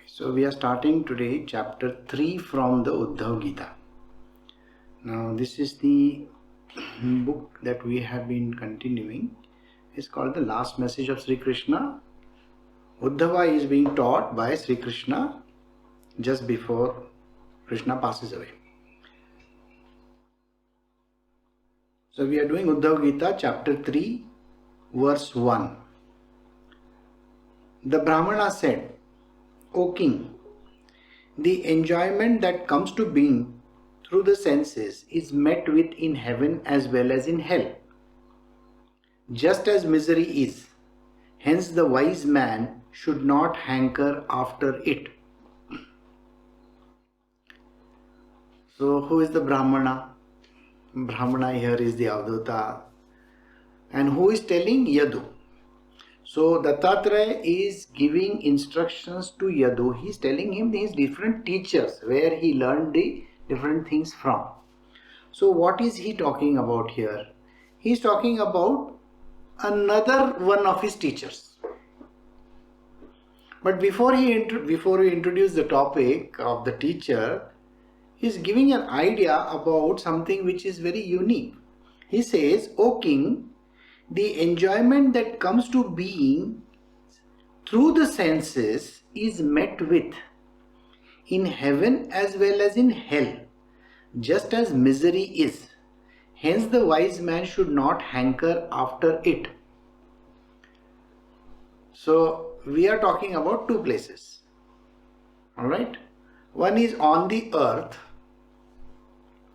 So we are starting today chapter 3 from the Uddhava Gita. Now this is the book that we have been continuing. It's called The Last Message of Sri Krishna. Uddhava is being taught by Sri Krishna just before Krishna passes away. So we are doing Uddhava Gita chapter 3 verse 1. The Brahmana said, O king, the enjoyment that comes to being through the senses is met with in heaven as well as in hell, just as misery is. Hence the wise man should not hanker after it. So who is the Brahmana? Brahmana here is the Avadhuta. And who is telling? Yadu. So Dattatreya is giving instructions to Yadu. He is telling him his different teachers where he learned the different things from. So what is he talking about here? He is talking about another one of his teachers. But before we introduce the topic of the teacher, he is giving an idea about something which is very unique. He says, O king, the enjoyment that comes to being through the senses is met with in heaven as well as in hell, just as misery is. Hence the wise man should not hanker after it. So we are talking about two places. Alright? One is on the earth,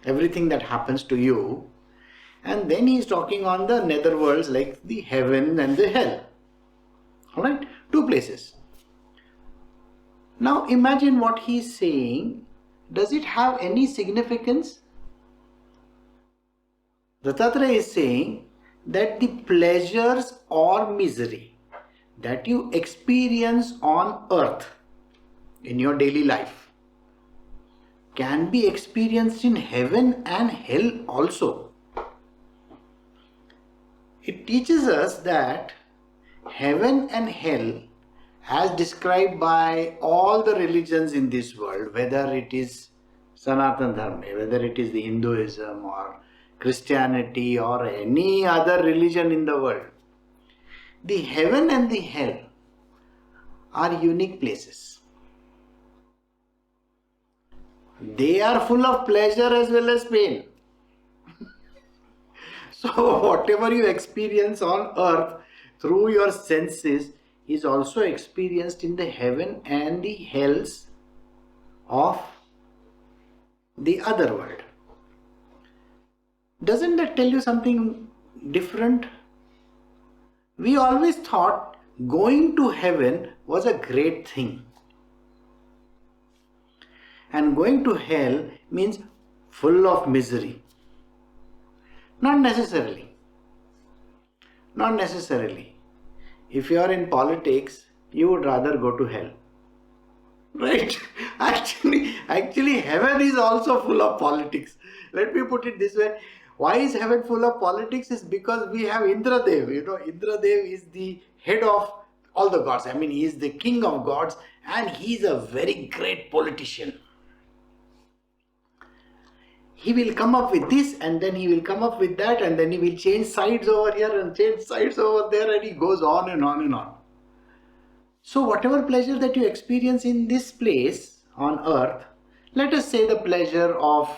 everything that happens to you. And then he is talking on the netherworlds like the heaven and the hell. Alright? Two places. Now imagine what he is saying. Does it have any significance? Dattatreya is saying that the pleasures or misery that you experience on earth in your daily life can be experienced in heaven and hell also. It teaches us that heaven and hell, as described by all the religions in this world, whether it is Sanatana Dharma, whether it is the Hinduism or Christianity or any other religion in the world, the heaven and the hell are unique places. They are full of pleasure as well as pain. So whatever you experience on earth through your senses is also experienced in the heaven and the hells of the other world. Doesn't that tell you something different? We always thought going to heaven was a great thing. And going to hell means full of misery. Not necessarily. Not necessarily. If you are in politics, you would rather go to hell. Right? Actually, heaven is also full of politics. Let me put it this way. Why is heaven full of politics? Is because we have Indradev. Indradev is the head of all the gods. He is the king of gods and he is a very great politician. He will come up with this and then he will come up with that and then he will change sides over here and change sides over there and he goes on and on and on. So whatever pleasure that you experience in this place on earth, let us say the pleasure of,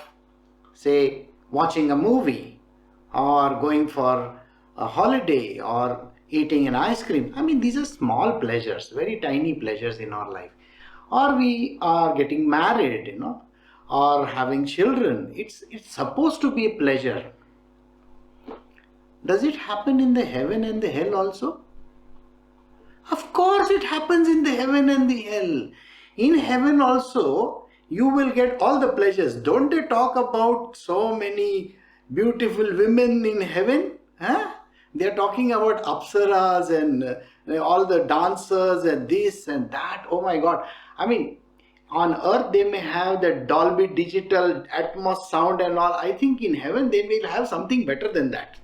say, watching a movie or going for a holiday or eating an ice cream. These are small pleasures, very tiny pleasures in our life. Or we are getting married, or having children. It's supposed to be a pleasure. Does it happen in the heaven and the hell also? Of course it happens in the heaven and the hell. In heaven also, you will get all the pleasures. Don't they talk about so many beautiful women in heaven? They are talking about apsaras and all the dancers and this and that. Oh my God. On earth they may have the Dolby Digital Atmos sound and all. I think in heaven they will have something better than that.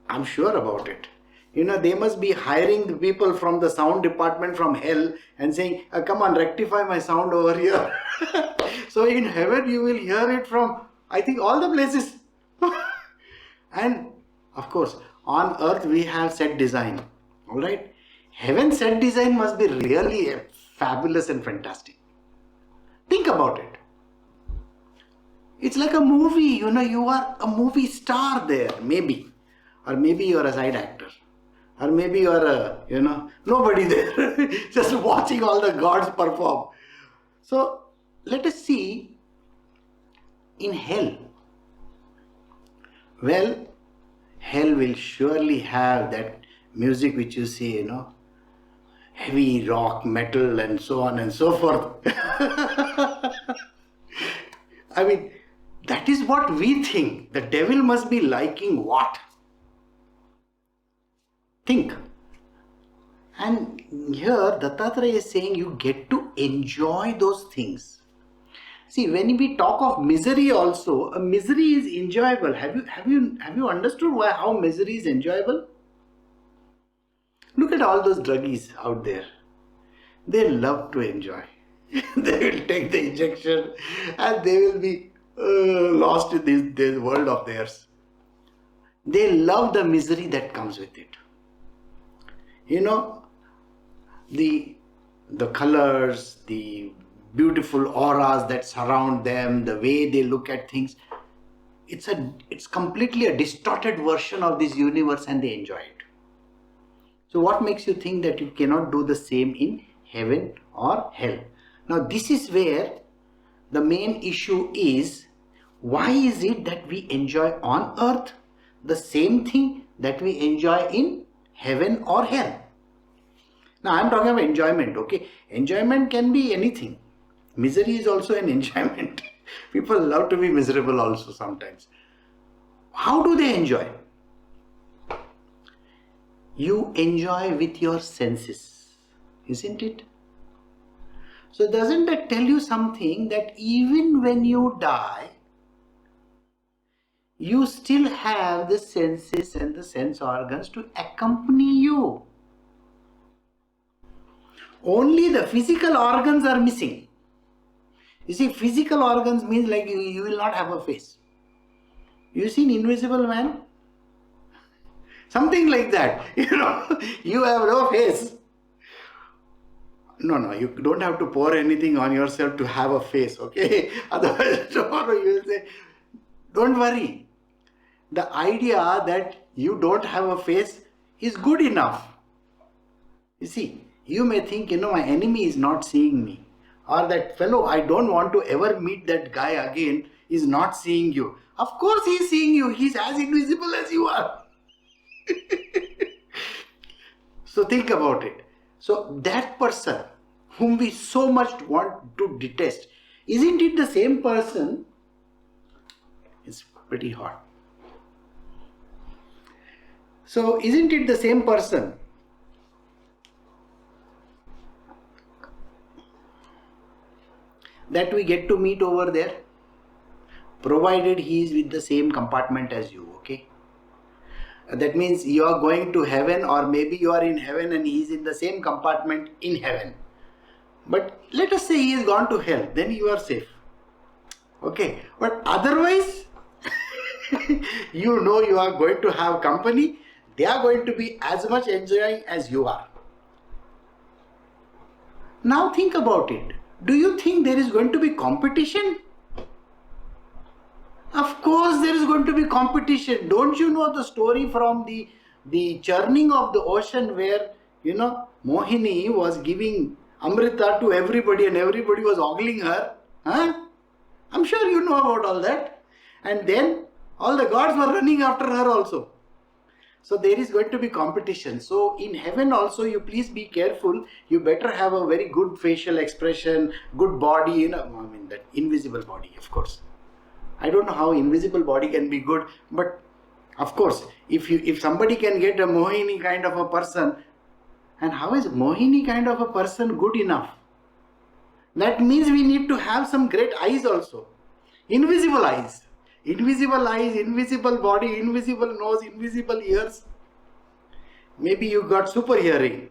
I'm sure about it. They must be hiring the people from the sound department from hell and saying, come on, rectify my sound over here. So in heaven you will hear it from, I think, all the places. And of course, on earth we have set design. Alright? Heaven set design must be really fabulous and fantastic. Think about it. It's like a movie, you are a movie star there, maybe. Or maybe you are a side actor. Or maybe you are a, nobody there. Just watching all the gods perform. So, let us see in hell. Well, hell will surely have that music which you see, heavy rock, metal and so on and so forth. I mean, that is what we think. The devil must be liking what? Think. And here Dattatreya is saying you get to enjoy those things. See, when we talk of misery also, a misery is enjoyable. Have you understood how misery is enjoyable? Look at all those druggies out there. They love to enjoy. They will take the injection and they will be lost in this world of theirs. They love the misery that comes with it. The colors, the beautiful auras that surround them, the way they look at things, it's completely a distorted version of this universe and they enjoy it. So what makes you think that you cannot do the same in heaven or hell? Now this is where the main issue is, why is it that we enjoy on earth the same thing that we enjoy in heaven or hell? Now I am talking about enjoyment, okay? Enjoyment can be anything. Misery is also an enjoyment. People love to be miserable also sometimes. How do they enjoy? You enjoy with your senses, isn't it? So doesn't that tell you something, that even when you die, you still have the senses and the sense organs to accompany you. Only the physical organs are missing. You see, physical organs means like you will not have a face. You seen Invisible Man? Something like that. You have no face. No, you don't have to pour anything on yourself to have a face, okay? Otherwise, tomorrow you will say, don't worry. The idea that you don't have a face is good enough. You see, you may think, my enemy is not seeing me. Or that fellow, I don't want to ever meet that guy again, is not seeing you. Of course he is seeing you. He is as invisible as you are. So think about it. So that person whom we so much want to detest, isn't it the same person? It's pretty hot. So isn't it the same person that we get to meet over there? Provided he is with the same compartment as you, okay? That means you are going to heaven, or maybe you are in heaven and he is in the same compartment in heaven. But let us say he has gone to hell, then you are safe. Okay, but otherwise, you are going to have company. They are going to be as much enjoying as you are. Now think about it. Do you think there is going to be competition? Of course there is going to be competition. Don't you know the story from the churning of the ocean where, Mohini was giving Amrita to everybody and everybody was ogling her? I'm sure you know about all that. And then all the gods were running after her also. So there is going to be competition. So in heaven also, you please be careful. You better have a very good facial expression, good body, that invisible body, of course. I don't know how invisible body can be good, but of course, if somebody can get a Mohini kind of a person, and how is Mohini kind of a person good enough? That means we need to have some great eyes also. Invisible eyes. Invisible eyes, invisible body, invisible nose, invisible ears. Maybe you got super hearing,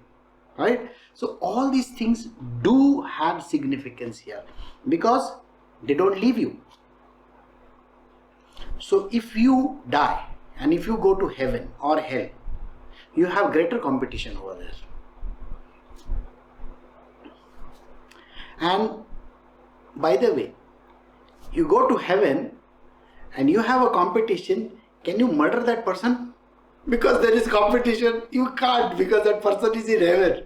right? So all these things do have significance here because they don't leave you. So if you die and if you go to heaven or hell, you have greater competition over there. And by the way, you go to heaven and you have a competition, can you murder that person? Because there is competition, you can't, because that person is in heaven.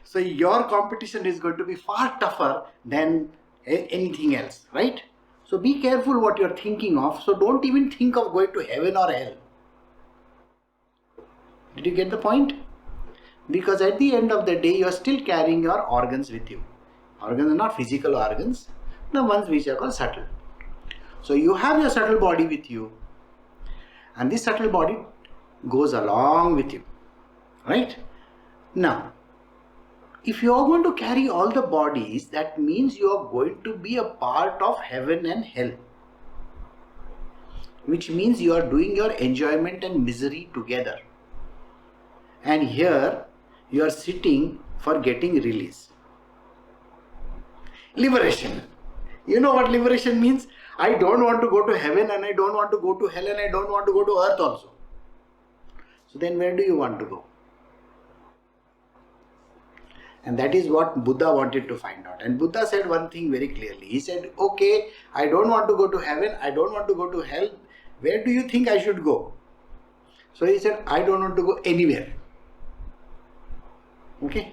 So your competition is going to be far tougher than anything else, right? So be careful what you're thinking of. So don't even think of going to heaven or hell. Did you get the point? Because at the end of the day, you are still carrying your organs with you. Organs are not physical organs, the ones which are called subtle. So you have your subtle body with you, and this subtle body goes along with you, right? Now, if you are going to carry all the bodies, that means you are going to be a part of heaven and hell, which means you are doing your enjoyment and misery together. And here you are sitting for getting release. Liberation. You know what liberation means? I don't want to go to heaven and I don't want to go to hell and I don't want to go to earth also. So then where do you want to go? And that is what Buddha wanted to find out. And Buddha said one thing very clearly. He said, okay, I don't want to go to heaven, I don't want to go to hell. Where do you think I should go? So he said, I don't want to go anywhere. Okay?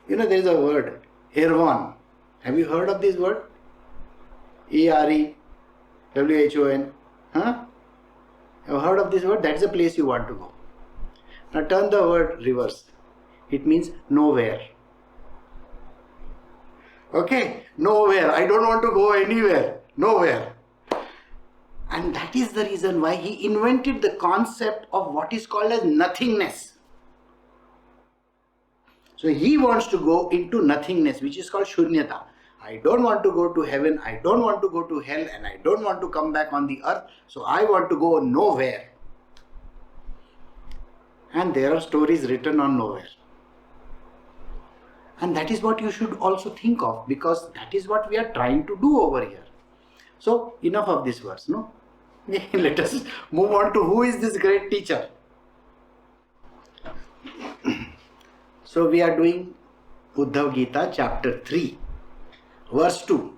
You know, there is a word, Erewhon. Have you heard of this word? E-R-E-W-H-O-N. Huh? Have you heard of this word? That's the place you want to go. Now turn the word reverse. It means nowhere. Okay? Nowhere. I don't want to go anywhere. Nowhere. And that is the reason why he invented the concept of what is called as nothingness. So he wants to go into nothingness, which is called shunyata. I don't want to go to heaven, I don't want to go to hell, and I don't want to come back on the earth. So I want to go nowhere. And there are stories written on nowhere. And that is what you should also think of, because that is what we are trying to do over here. So enough of this verse, no? Let us move on to who is this great teacher. So we are doing Uddhava Gita chapter 3, verse 2.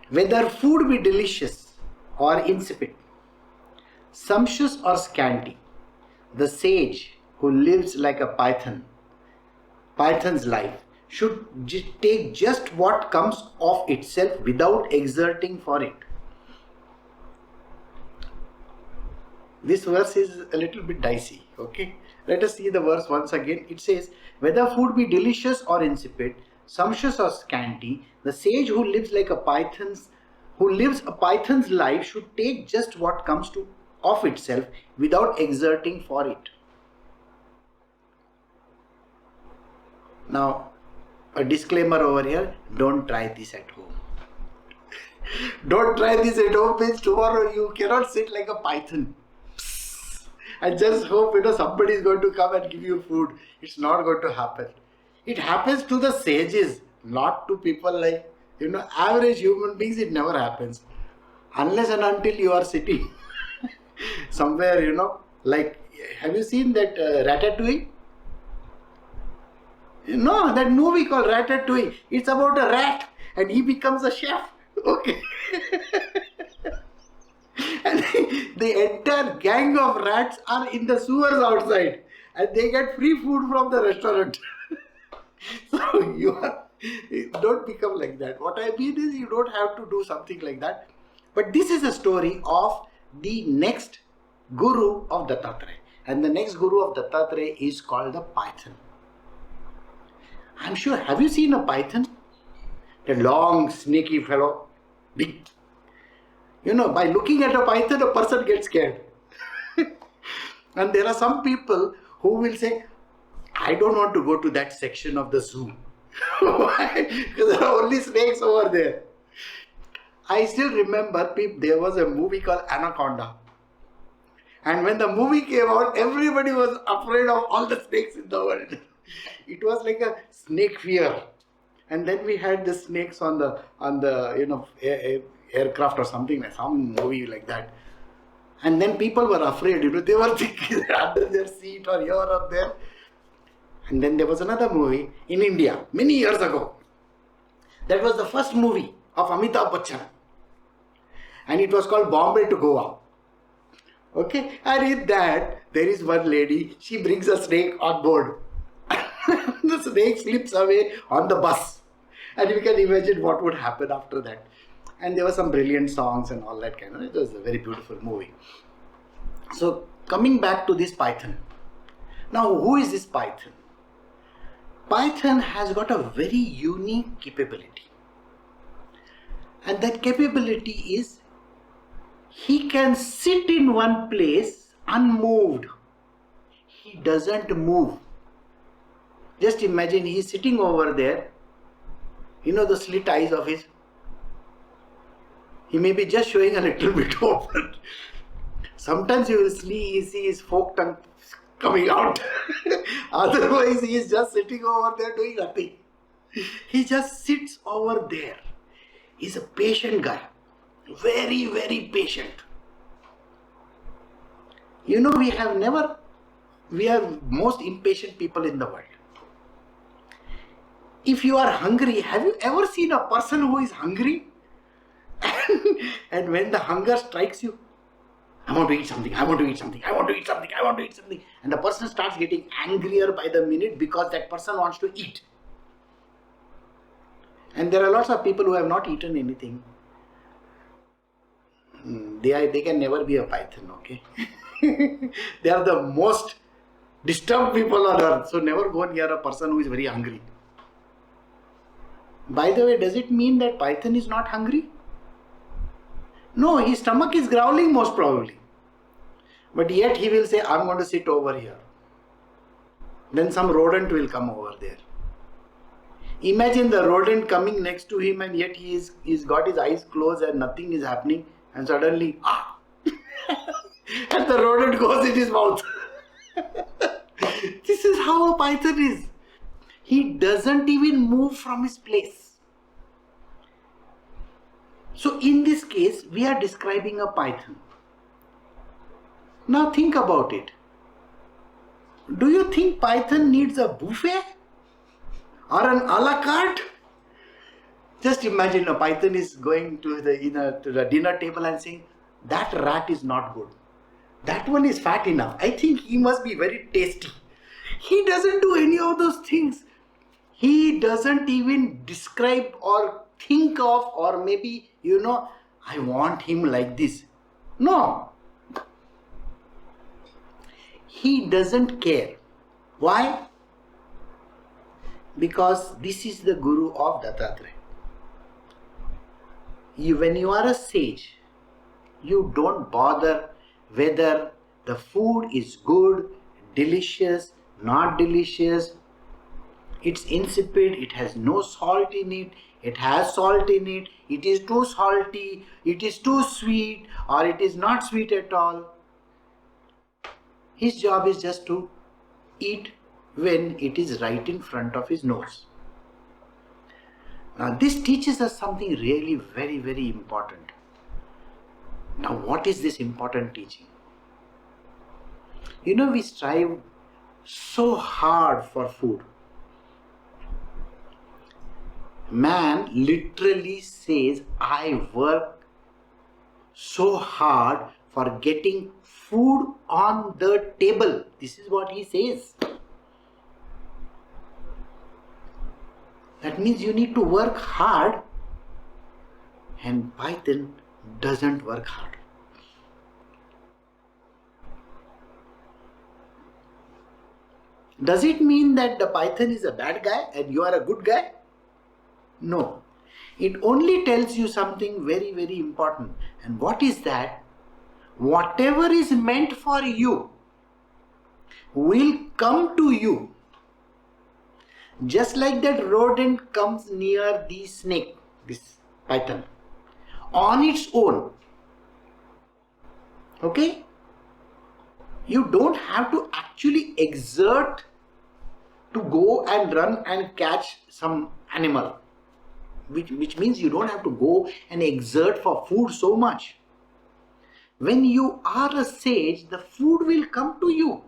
Whether food be delicious or insipid, sumptuous or scanty, the sage who lives like a python's life, should take just what comes of itself without exerting for it. This verse is a little bit dicey, okay? Let us see the verse once again. It says, whether food be delicious or insipid, sumptuous or scanty, the sage who lives like a python's life should take just what comes of itself without exerting for it. Now, a disclaimer over here, don't try this at home. Don't try this at home, means tomorrow you cannot sit like a python. And just hope, somebody is going to come and give you food. It's not going to happen. It happens to the sages, not to people like, average human beings. It never happens. Unless and until you are sitting somewhere, like, have you seen that Ratatouille? No, that movie called Ratatouille. It's about a rat and he becomes a chef. Okay. And the entire gang of rats are in the sewers outside and they get free food from the restaurant. So don't become like that. What I mean is, you don't have to do something like that. But this is a story of the next guru of Dattatreya. And the next guru of Dattatreya is called the python. I'm sure, have you seen a python? The long, snaky fellow, big. By looking at a python, a person gets scared. And there are some people who will say, I don't want to go to that section of the zoo. Why? Because there are only snakes over there. I still remember there was a movie called Anaconda. And when the movie came out, everybody was afraid of all the snakes in the world. It was like a snake fear. And then we had the snakes on the aircraft or something, like some movie like that. And then people were afraid, they were thinking under their seat or here or there. And then there was another movie in India many years ago. That was the first movie of Amitabh Bachchan. And it was called Bombay to Goa. Okay, and in that, there is one lady, she brings a snake on board. The snake slips away on the bus. And you can imagine what would happen after that. And there were some brilliant songs and all that kind of. It was a very beautiful movie. So, coming back to this python. Now, who is this python? Python has got a very unique capability. And that capability is, he can sit in one place unmoved. He doesn't move. Just imagine he is sitting over there. The slit eyes of his. He may be just showing a little bit open. Sometimes you will see his fork tongue coming out. Otherwise, he is just sitting over there doing nothing. He just sits over there. He's a patient guy. Very, very patient. We are most impatient people in the world. If you are hungry, have you ever seen a person who is hungry? And when the hunger strikes you, I want to eat something, I want to eat something, I want to eat something, I want to eat something. And the person starts getting angrier by the minute because that person wants to eat. And there are lots of people who have not eaten anything. They can never be a python, okay? They are the most disturbed people on earth. So never go near a person who is very hungry. By the way, does it mean that python is not hungry? No, his stomach is growling most probably. But yet he will say, I'm going to sit over here. Then some rodent will come over there. Imagine the rodent coming next to him and yet he's got his eyes closed and nothing is happening. And suddenly, and the rodent goes in his mouth. This is how a python is. He doesn't even move from his place. So in this case, we are describing a python. Now think about it. Do you think python needs a buffet? Or an a la carte? Just imagine a python is going to the dinner table and saying, that rat is not good. That one is fat enough. I think he must be very tasty. He doesn't do any of those things. He doesn't even describe or think of, or maybe, I want him like this. No. He doesn't care. Why? Because this is the Guru of Dattatreya. When you are a sage, you don't bother whether the food is good, delicious, not delicious. It's insipid, it has no salt in it, it has salt in it, it is too salty, it is too sweet, or it is not sweet at all. His job is just to eat when it is right in front of his nose. Now this teaches us something really very, very important. Now what is this important teaching? We strive so hard for food. Man literally says, I work so hard for getting food on the table. This is what he says. That means you need to work hard, and python doesn't work hard. Does it mean that the python is a bad guy and you are a good guy? No. It only tells you something very, very important. And what is that? Whatever is meant for you will come to you. Just like that rodent comes near the snake, this python, on its own. Okay? You don't have to actually exert to go and run and catch some animal, which means you don't have to go and exert for food so much. When you are a sage, the food will come to you.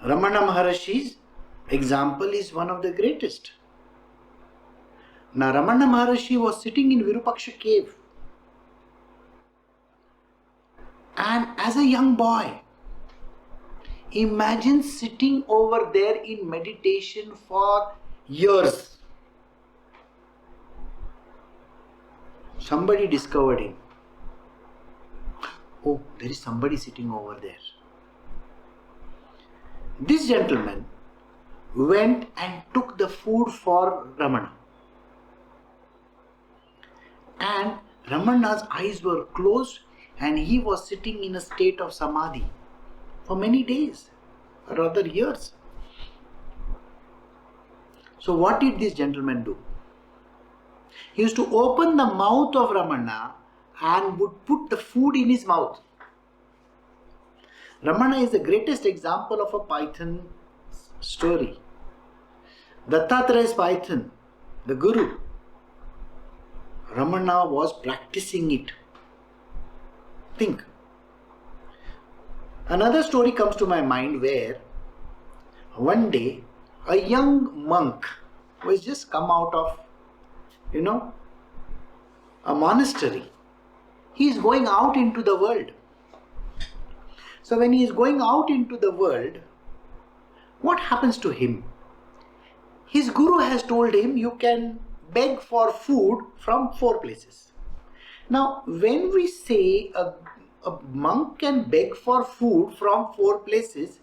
Ramana Maharshi's example is one of the greatest. Now, Ramana Maharshi was sitting in Virupaksha cave, and as a young boy, imagine sitting over there in meditation for years. Somebody discovered him. Oh, there is somebody sitting over there. This gentleman went and took the food for Ramana. And Ramana's eyes were closed and he was sitting in a state of samadhi for many days, or rather years. So what did this gentleman do? He used to open the mouth of Ramana and would put the food in his mouth. Ramana is the greatest example of a Python story. Dattatraya's Python, the Guru, Ramana was practicing it. Think. Another story comes to my mind where one day a young monk was just come out of, a monastery. He is going out into the world. So when he is going out into the world, what happens to him? His guru has told him you can beg for food from 4 places. Now, when we say a monk can beg for food from 4 places,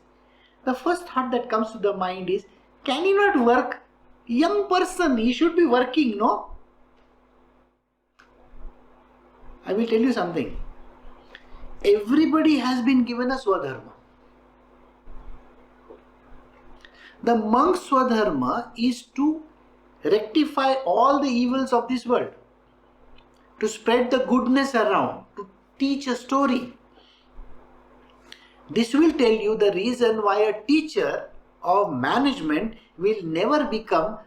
the first thought that comes to the mind is, can he not work? Young person, he should be working, no? I will tell you something. Everybody has been given a Swadharma. The monk's Swadharma is to rectify all the evils of this world, to spread the goodness around, to teach a story. This will tell you the reason why a teacher of management will never become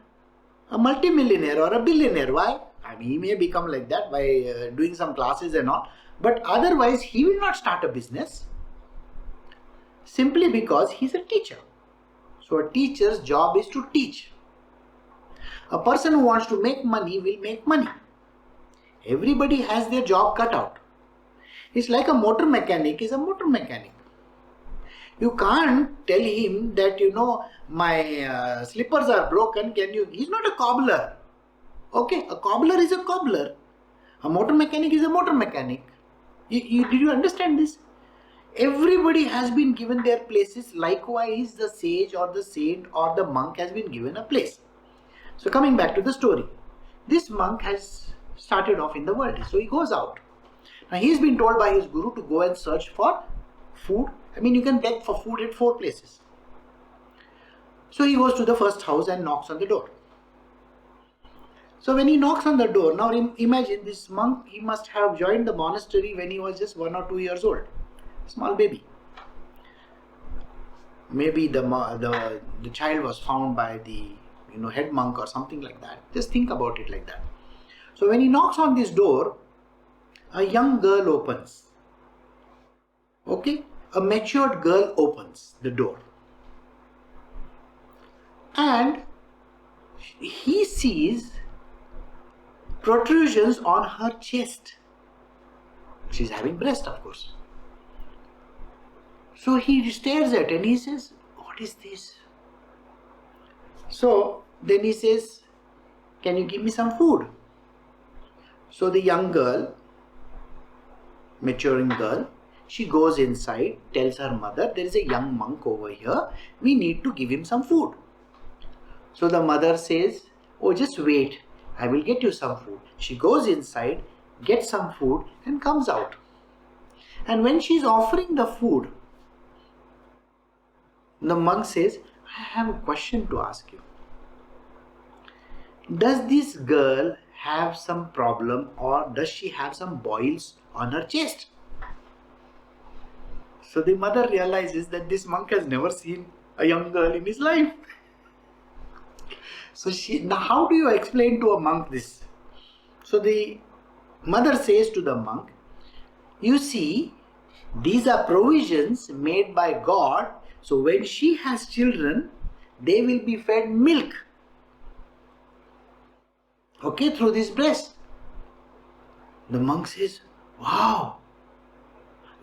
a multimillionaire or a billionaire. Why? I mean, he may become like that by doing some classes and all, but otherwise he will not start a business simply because he is a teacher. So a teacher's job is to teach. A person who wants to make money will make money. Everybody has their job cut out. It's like a motor mechanic is a motor mechanic. You can't tell him that, my slippers are broken, he's not a cobbler. Okay, a cobbler is a cobbler. A motor mechanic is a motor mechanic. Did you understand this? Everybody has been given their places. Likewise, the sage or the saint or the monk has been given a place. So coming back to the story. This monk has started off in the world. So he goes out. Now he's been told by his guru to go and search for food. I mean, you can beg for food at 4 places. So he goes to the first house and knocks on the door. So when he knocks on the door, now imagine this monk, he must have joined the monastery when he was just 1 or 2 years old. Small baby. Maybe the child was found by the head monk or something like that. Just think about it like that. So when he knocks on this door, a young girl opens. Okay? A matured girl opens the door. And he sees protrusions on her chest. She's having breast, of course. So he stares at it and he says, what is this? So then he says, can you give me some food? So the young girl, maturing girl, she goes inside, tells her mother, there is a young monk over here, we need to give him some food. So the mother says, oh, just wait, I will get you some food. She goes inside, gets some food and comes out. And when she is offering the food, the monk says, I have a question to ask you. Does this girl have some problem or does she have some boils on her chest. So the mother realizes that this monk has never seen a young girl in his life. So now how do you explain to a monk this? So the mother says to the monk, you see, these are provisions made by God. So when she has children, they will be fed milk. Okay, through this breast. The monk says, wow.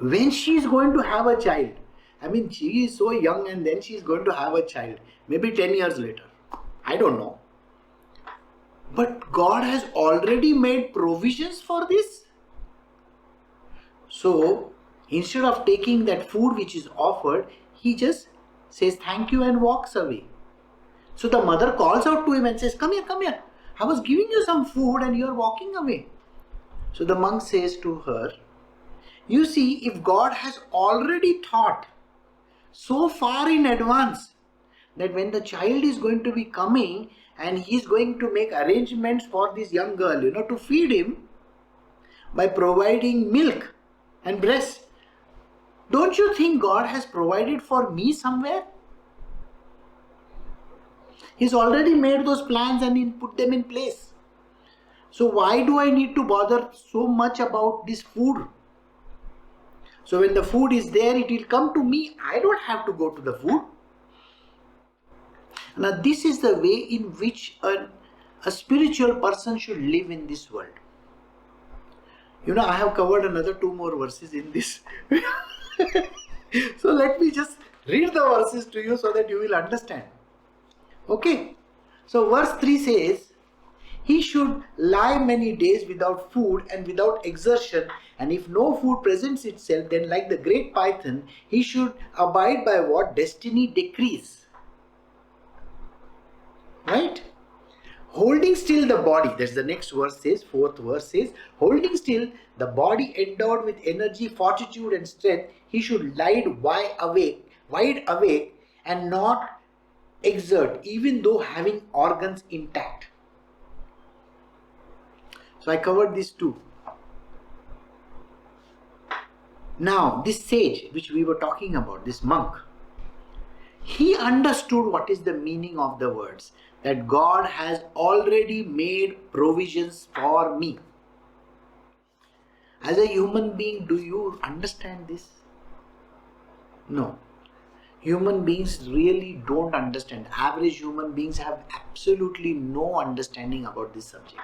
When she is going to have a child, I mean, she is so young and then she is going to have a child, maybe 10 years later. I don't know. But God has already made provisions for this. So, instead of taking that food which is offered, he just says thank you and walks away. So the mother calls out to him and says, come here, come here. I was giving you some food and you are walking away. So the monk says to her, you see, if God has already thought so far in advance that when the child is going to be coming and he is going to make arrangements for this young girl, to feed him by providing milk and breast, don't you think God has provided for me somewhere? He's already made those plans and put them in place. So why do I need to bother so much about this food? So when the food is there, it will come to me. I don't have to go to the food. Now this is the way in which a spiritual person should live in this world. I have covered another 2 more verses in this. So let me just read the verses to you so that you will understand. Okay. So verse 3 says, he should lie many days without food and without exertion, and if no food presents itself, then like the great python, he should abide by what destiny decrees. Right? Holding still the body, that's the next verse says, 4th verse says, holding still the body endowed with energy, fortitude and strength, he should lie wide awake and not exert, even though having organs intact. So I covered these 2. Now this sage which we were talking about, this monk, he understood what is the meaning of the words, that God has already made provisions for me. As a human being, do you understand this? No. Human beings really don't understand. Average human beings have absolutely no understanding about this subject.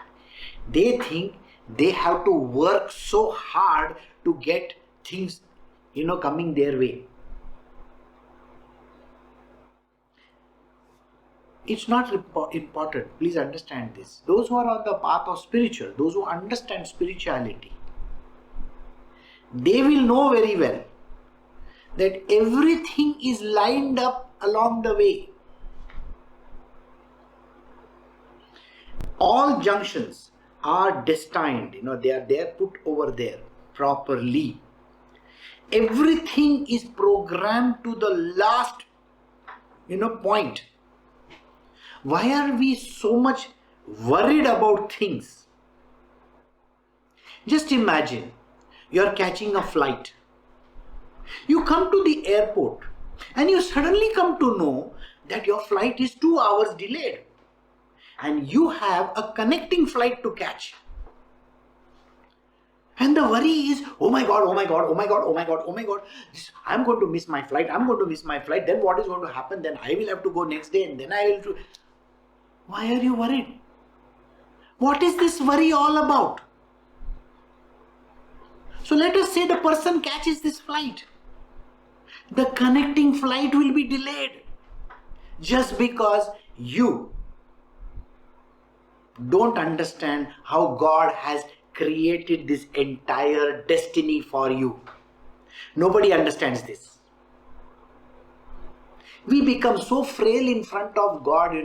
They think they have to work so hard to get things, coming their way. It's not important. Please understand this. Those who are on the path of spiritual, those who understand spirituality, they will know very well that everything is lined up along the way. All junctions are destined, they are there, put over there properly. Everything is programmed to the last, point. Why are we so much worried about things? Just imagine, you are catching a flight. You come to the airport and you suddenly come to know that your flight is 2 hours delayed. And you have a connecting flight to catch. And the worry is, oh my God, I'm going to miss my flight. Then what is going to happen? Then I will have to go next day and then I will do. Why are you worried? What is this worry all about? So let us say the person catches this flight. The connecting flight will be delayed just because you don't understand how God has created this entire destiny for you. Nobody understands this. We become so frail in front of God,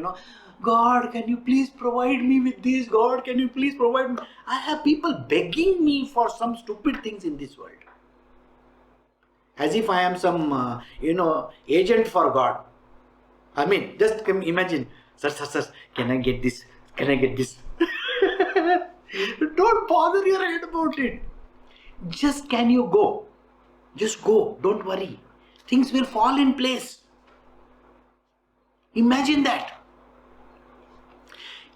God, can you please provide me with this? God, can you please provide me? I have people begging me for some stupid things in this world. As if I am some, agent for God. I mean, just imagine, sir, can I get this? Can I get this? Don't bother your head about it. Just can you go? Just go, don't worry. Things will fall in place. Imagine that.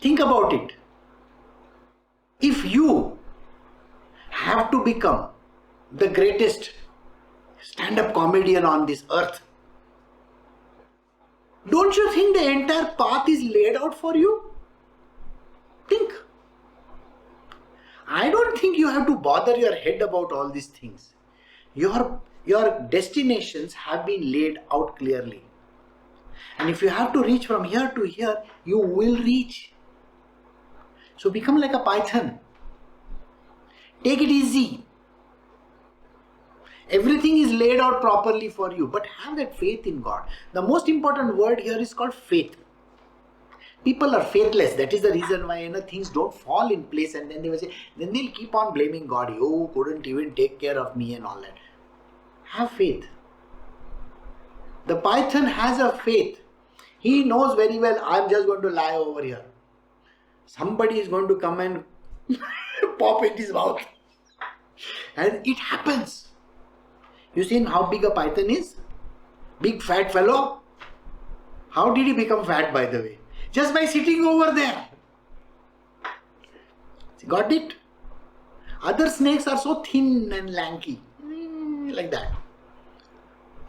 Think about it. If you have to become the greatest stand-up comedian on this earth, don't you think the entire path is laid out for you? Think. I don't think you have to bother your head about all these things. Your destinations have been laid out clearly. And if you have to reach from here to here, you will reach. So become like a python. Take it easy. Everything is laid out properly for you, but have that faith in God. The most important word here is called faith. People are faithless. That is the reason why things don't fall in place, and then they will say, then they'll keep on blaming God. You couldn't even take care of me and all that. Have faith. The python has a faith. He knows very well, I'm just going to lie over here. Somebody is going to come and pop in his mouth. And it happens. You seen how big a python is? Big fat fellow. How did he become fat, by the way? Just by sitting over there. Got it? Other snakes are so thin and lanky. Like that.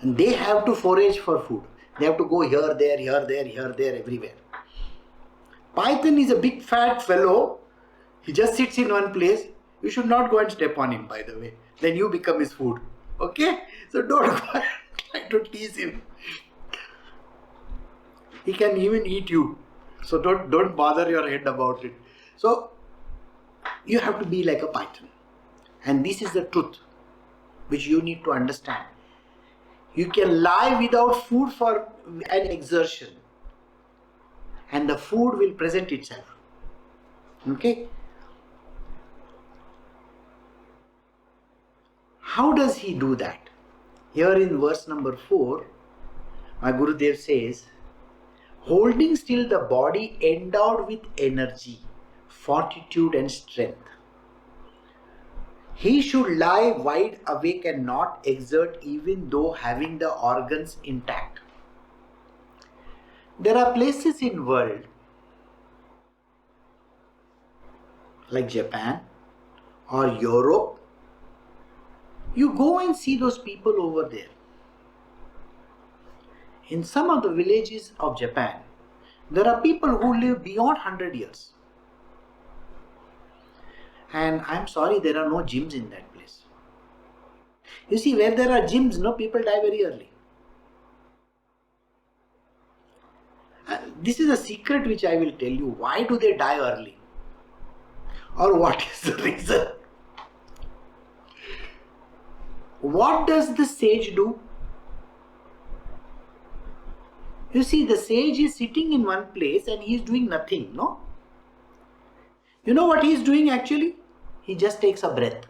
And they have to forage for food. They have to go here, there, here, there, here, there, everywhere. Python is a big fat fellow. He just sits in one place. You should not go and step on him, by the way. Then you become his food. Okay? So don't go and try to tease him. He can even eat you. So don't bother your head about it. So you have to be like a python. And this is the truth which you need to understand. You can lie without food for an exertion. And the food will present itself. Okay? How does he do that? Here in verse number 4, my Gurudev says, holding still the body endowed with energy, fortitude and strength. He should lie wide awake and not exert even though having the organs intact. There are places in world like Japan or Europe. You go and see those people over there. In some of the villages of Japan, there are people who live beyond 100 years. And I'm sorry, there are no gyms in that place. You see, where there are gyms, people die very early. This is a secret which I will tell you. Why do they die early? Or what is the reason? What does the sage do? You see, the sage is sitting in one place and he is doing nothing, no? You know what he is doing actually? He just takes a breath.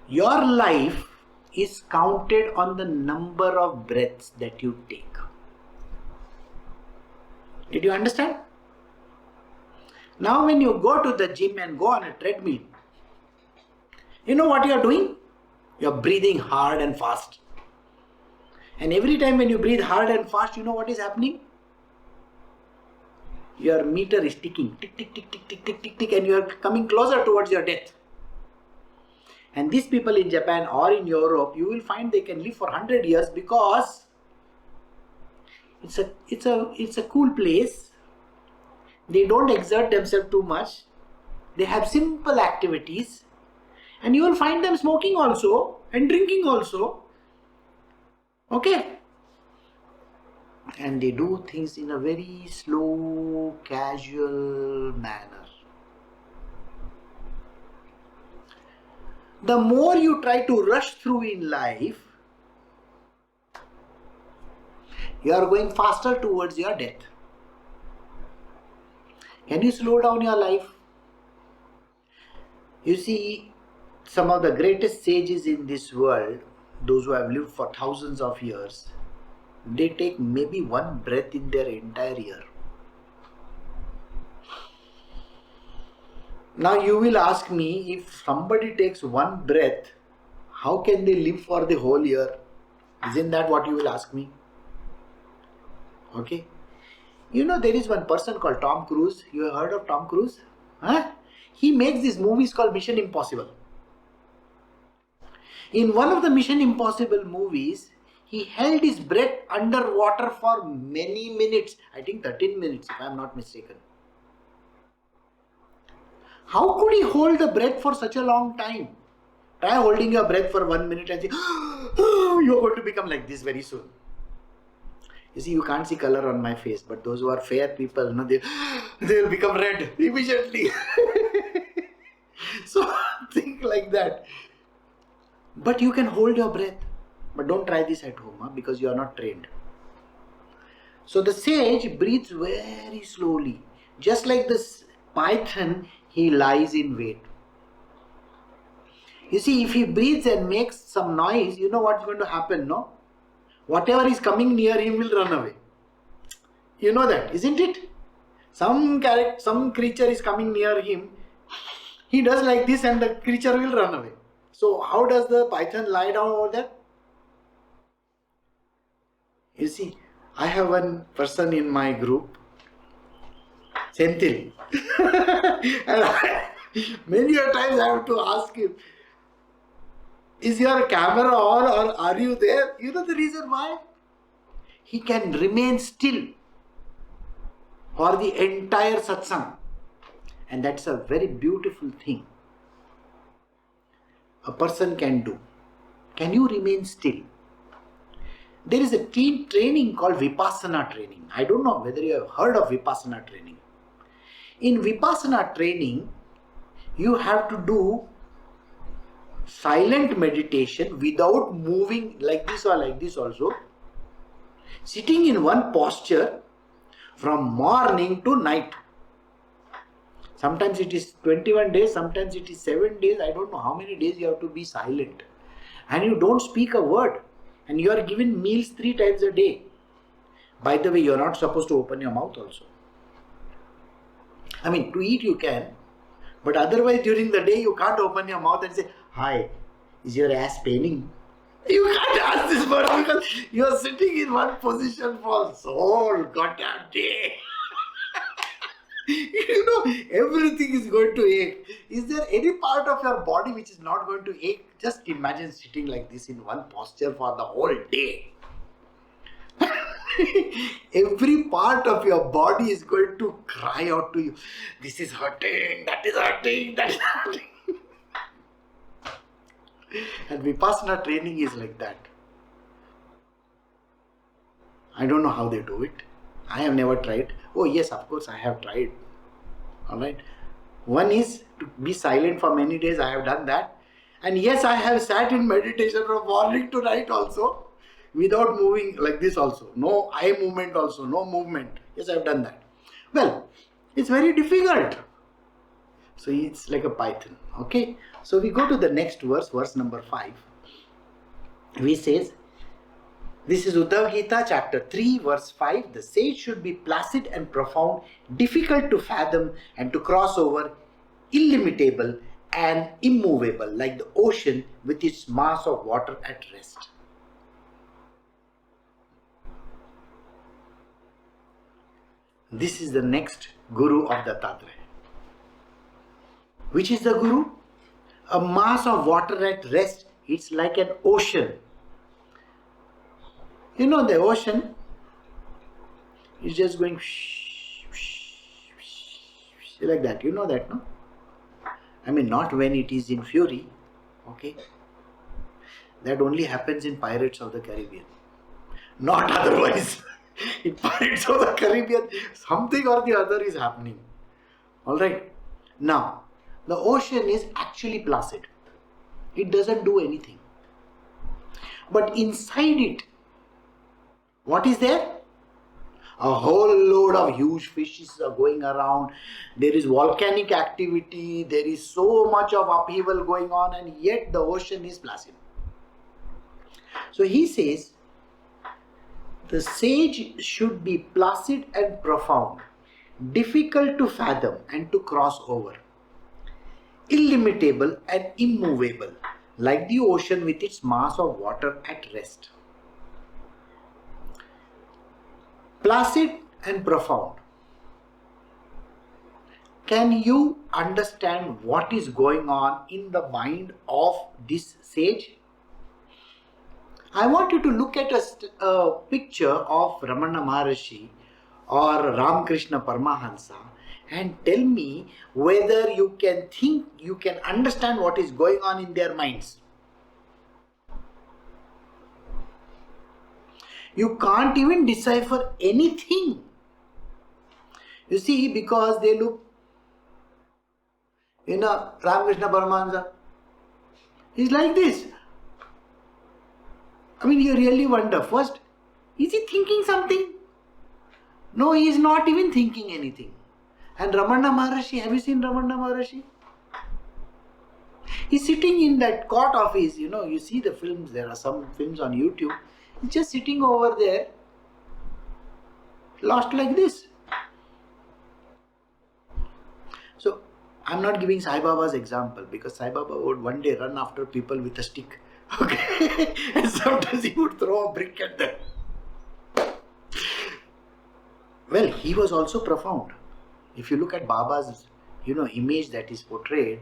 Your life is counted on the number of breaths that you take. Did you understand? Now when you go to the gym and go on a treadmill, you know what you are doing? You are breathing hard and fast. And every time when you breathe hard and fast, you know what is happening? Your meter is ticking, tick, tick, tick, tick, tick, tick, tick, tick, and you are coming closer towards your death. And these people in Japan or in Europe, you will find they can live for 100 years because it's a cool place. They don't exert themselves too much. They have simple activities. And you will find them smoking also and drinking also. Okay? And they do things in a very slow, casual manner. The more you try to rush through in life, you are going faster towards your death. Can you slow down your life? You see, some of the greatest sages in this world, those who have lived for thousands of years, they take maybe one breath in their entire year. Now you will ask me, if somebody takes one breath, how can they live for the whole year? Isn't that what you will ask me? Okay. You know, there is one person called Tom Cruise. You have heard of Tom Cruise? Huh? He makes these movies called Mission Impossible. In one of the Mission Impossible movies, he held his breath underwater for many minutes. I think 13 minutes, if I am not mistaken. How could he hold the breath for such a long time? Try holding your breath for 1 minute and say, you're going to become like this very soon. You see, you can't see color on my face, but those who are fair people, they'll become red immediately. So think like that. But you can hold your breath. But don't try this at home, because you are not trained. So the sage breathes very slowly. Just like this python, he lies in wait. You see, if he breathes and makes some noise, you know what's going to happen, no? Whatever is coming near him will run away. You know that, isn't it? Some creature is coming near him. He does like this and the creature will run away. So how does the python lie down over there? You see, I have one person in my group, Senthil. And many a times I have to ask him, is your camera on or are you there? You know the reason why? He can remain still for the entire satsang. And that's a very beautiful thing a person can do. Can you remain still? There is a keen training called Vipassana training. I don't know whether you have heard of Vipassana training. In Vipassana training, you have to do silent meditation without moving like this or like this also. Sitting in one posture from morning to night. Sometimes it is 21 days, sometimes it is 7 days. I don't know how many days you have to be silent. And you don't speak a word. And you are given meals 3 times a day. By the way, you are not supposed to open your mouth also. I mean, to eat you can. But otherwise during the day you can't open your mouth and say, hi, is your ass paining? You can't ask this word because you are sitting in one position for so goddamn day. You know, everything is going to ache. Is there any part of your body which is not going to ache? Just imagine sitting like this in one posture for the whole day. Every part of your body is going to cry out to you. This is hurting, that is hurting, that is hurting. And Vipassana training is like that. I don't know how they do it. I have never tried. Oh yes, of course I have tried. Alright. One is to be silent for many days. I have done that. And yes, I have sat in meditation from morning to night also. Without moving like this also. No eye movement also. No movement. Yes, I have done that. Well, it's very difficult. So it's like a python. Okay. So we go to the next verse, verse number 5. We says, this is Uddhava Gita, chapter 3, verse 5. The sage should be placid and profound, difficult to fathom and to cross over, illimitable and immovable, like the ocean with its mass of water at rest. This is the next Guru of Dattatreya. Which is the Guru? A mass of water at rest. It's like an ocean. You know, the ocean is just going like that. You know that, no? I mean, not when it is in fury. Okay? That only happens in Pirates of the Caribbean. Not otherwise. In Pirates of the Caribbean, something or the other is happening. Alright? Now, the ocean is actually placid. It doesn't do anything. But inside it, what is there? A whole load of huge fishes are going around. There is volcanic activity. There is so much of upheaval going on, and yet the ocean is placid. So he says, the sage should be placid and profound, difficult to fathom and to cross over. illimitable and immovable, like the ocean with its mass of water at rest. Placid and profound. Can you understand what is going on in the mind of this sage? I want you to look at a picture of Ramana Maharshi or Ramakrishna Paramahansa and tell me whether you can think, you can understand what is going on in their minds. You can't even decipher anything. You see, because they look, Ramakrishna Paramahansa, he's like this. I mean, you really wonder, first, is he thinking something? No, he is not even thinking anything. And Ramana Maharshi, have you seen Ramana Maharshi? He's sitting in that cot of his, you see the films, there are some films on YouTube. He's just sitting over there, lost like this. So, I'm not giving Sai Baba's example because Sai Baba would one day run after people with a stick. Okay? And sometimes he would throw a brick at them. Well, he was also profound. If you look at Baba's, image that is portrayed,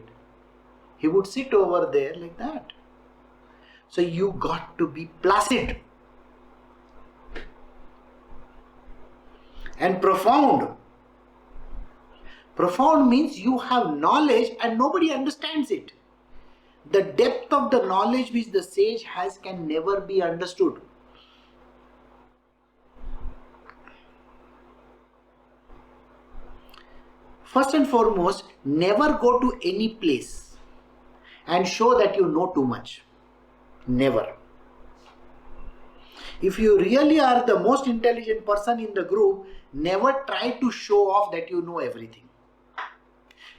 he would sit over there like that. So you got to be placid and profound. Profound means you have knowledge and nobody understands it. The depth of the knowledge which the sage has can never be understood. First and foremost, never go to any place and show that you know too much. Never. If you really are the most intelligent person in the group, never try to show off that you know everything.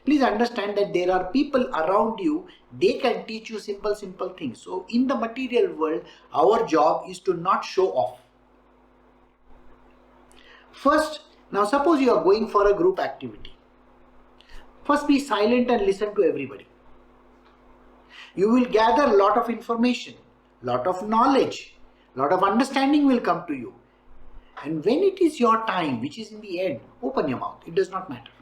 Please understand that there are people around you, they can teach you simple things. So in the material world, our job is to not show off. First, now suppose you are going for a group activity. First be silent and listen to everybody. You will gather a lot of information, lot of knowledge, lot of understanding will come to you. And when it is your time, which is in the end, open your mouth. It does not matter.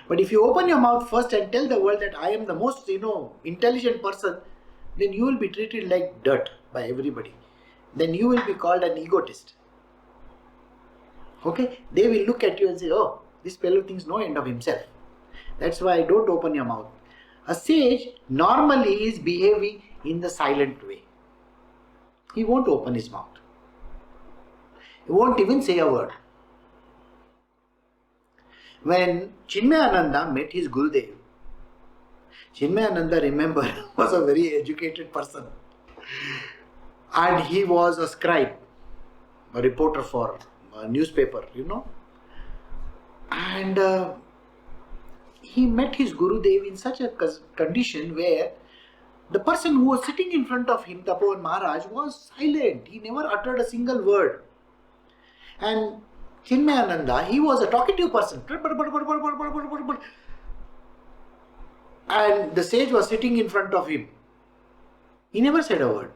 But if you open your mouth first and tell the world that I am the most, intelligent person, then you will be treated like dirt by everybody. Then you will be called an egotist. Okay? They will look at you and say, oh, this fellow thinks no end of himself. That's why don't open your mouth. A sage normally is behaving in the silent way. He won't open his mouth. He won't even say a word. When Chinmayananda met his Gurudev, Chinmayananda, remember, was a very educated person. And he was a scribe, a reporter for a newspaper, And he met his Gurudev in such a condition where the person who was sitting in front of him, Tapovan Maharaj, was silent. He never uttered a single word. And Chinmayananda, he was a talkative person. And the sage was sitting in front of him. He never said a word.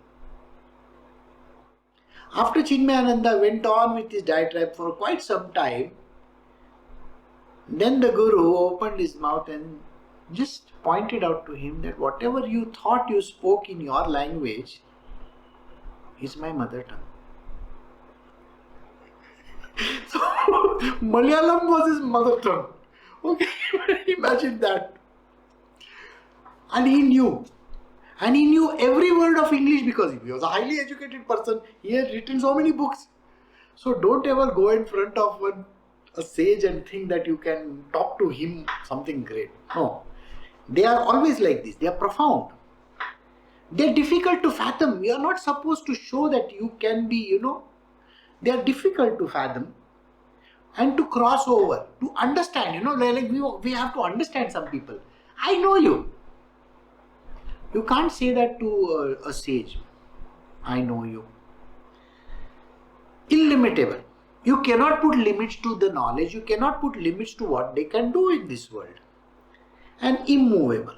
After Chinmayananda went on with his diatribe for quite some time, then the Guru opened his mouth and just pointed out to him that whatever you thought you spoke in your language is my mother tongue. So, Malayalam was his mother tongue. Okay, imagine that. And he knew. And he knew every word of English because he was a highly educated person. He had written so many books. So don't ever go in front of a sage and think that you can talk to him something great. No. They are always like this. They are profound. They are difficult to fathom. We are not supposed to show that you can be, They are difficult to fathom and to cross over, to understand, like we have to understand some people. I know you. You can't say that to a sage. I know you. Illimitable. You cannot put limits to the knowledge. You cannot put limits to what they can do in this world. and immovable.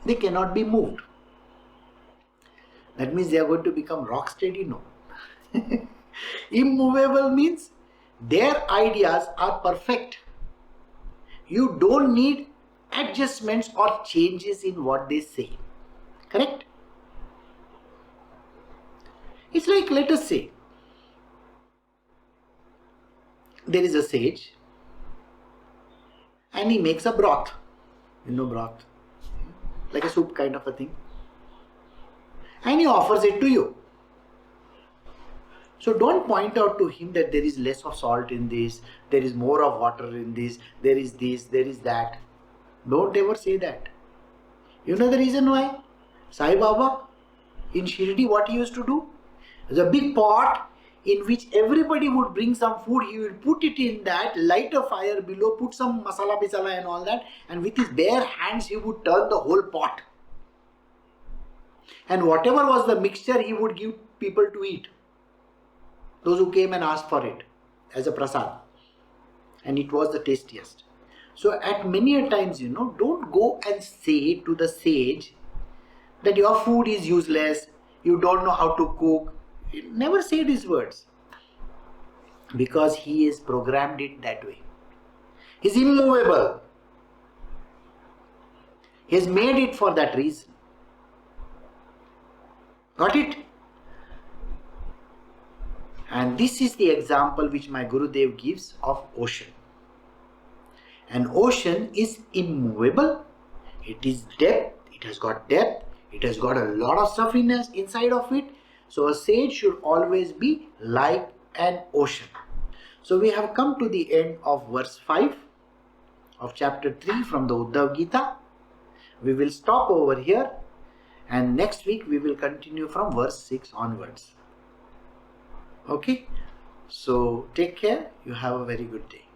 They cannot be moved. That means they are going to become rock steady? No. Immovable means their ideas are perfect. You don't need adjustments or changes in what they say. Correct? It's like, let us say, there is a sage and he makes a broth. You know broth? Like a soup kind of a thing. And he offers it to you. So don't point out to him that there is less of salt in this, there is more of water in this, there is that. Don't ever say that. You know the reason why? Sai Baba in Shirdi, what he used to do? There's a big pot in which everybody would bring some food. He would put it in that, light a fire below, put some masala bisala and all that, and with his bare hands he would turn the whole pot. And whatever was the mixture, he would give people to eat. Those who came and asked for it as a prasad. And it was the tastiest. So at many a times, don't go and say to the sage that your food is useless, you don't know how to cook. Never say these words. Because he has programmed it that way. He is immovable. He has made it for that reason. Got it? And this is the example which my Gurudev gives of ocean. An ocean is immovable. It is depth. It has got depth. It has got a lot of stuff inside of it. So a sage should always be like an ocean. So we have come to the end of verse 5 of chapter 3 from the Uddhava Gita. We will stop over here, and next week we will continue from verse 6 onwards. Okay? So take care. You have a very good day.